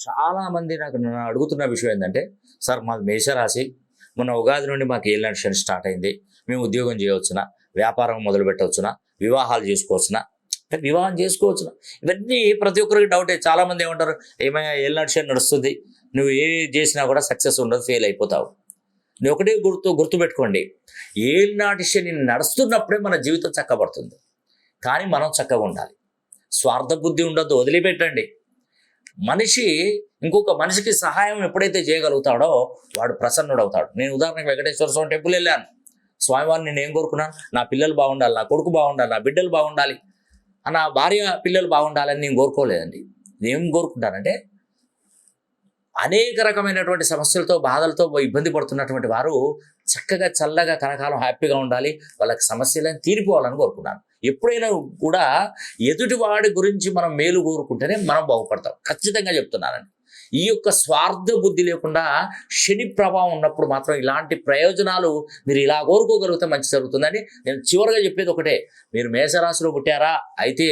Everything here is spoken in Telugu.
చాలామంది నన్ను అడుగుతున్న విషయం ఏంటంటే, సార్ మాది మేషరాశి. మొన్న ఉగాది నుండి మాకు ఏలినాటి శని స్టార్ట్ అయింది. మేము ఉద్యోగం చేయవచ్చునా? వ్యాపారం మొదలుపెట్టవచ్చునా? వివాహాలు చేసుకోవచ్చునా? అంటే వివాహం చేసుకోవచ్చునా? ఇవన్నీ ప్రతి ఒక్కరికి డౌటే. చాలామంది ఏమంటారు, ఏమయ్యా ఏలినాటి శని నడుస్తుంది, నువ్వు ఏది చేసినా కూడా సక్సెస్ ఉండదు, ఫెయిల్ అయిపోతావు. నేను ఒకటే గుర్తుపెట్టుకోండి, ఏలినాటి శని నడుస్తున్నప్పుడే మన జీవితం చక్కబడుతుంది. కానీ మనం చక్కగా ఉండాలి. స్వార్థ బుద్ధి ఉండొద్దు, వదిలిపెట్టండి. మనిషి ఇంకొక మనిషికి సహాయం ఎప్పుడైతే చేయగలుగుతాడో వాడు ప్రసన్నుడవుతాడు. నేను ఉదాహరణకు వెంకటేశ్వర స్వామి టెంపుల్ వెళ్ళాను. స్వామివారిని నేను ఏం కోరుకున్నాను? నా పిల్లలు బాగుండాలి, నా కొడుకు బాగుండాలి, నా బిడ్డలు బాగుండాలి, నా భార్య పిల్లలు బాగుండాలని నేను కోరుకోలేదండి. నేను కోరుకుంటానంటే, అనేక రకమైనటువంటి సమస్యలతో బాధలతో ఇబ్బంది పడుతున్నటువంటి వారు చక్కగా చల్లగా కనకాలం హ్యాపీగా ఉండాలి, వాళ్ళకి సమస్యలను తీరిపోవాలని కోరుకున్నాను. ఎప్పుడైనా కూడా ఎదుటి వాడి గురించి మనం మేలు కోరుకుంటేనే మనం బాగుపడతాం, ఖచ్చితంగా చెప్తున్నానండి. ఈ యొక్క స్వార్థ బుద్ధి లేకుండా శని ప్రభావం ఉన్నప్పుడు మాత్రం ఇలాంటి ప్రయోజనాలు మీరు ఇలా కోరుకోగలిగితే మంచి జరుగుతుందని నేను చివరిగా చెప్పేది ఒకటే, మీరు మేషరాశిలో పుట్టారా అయితే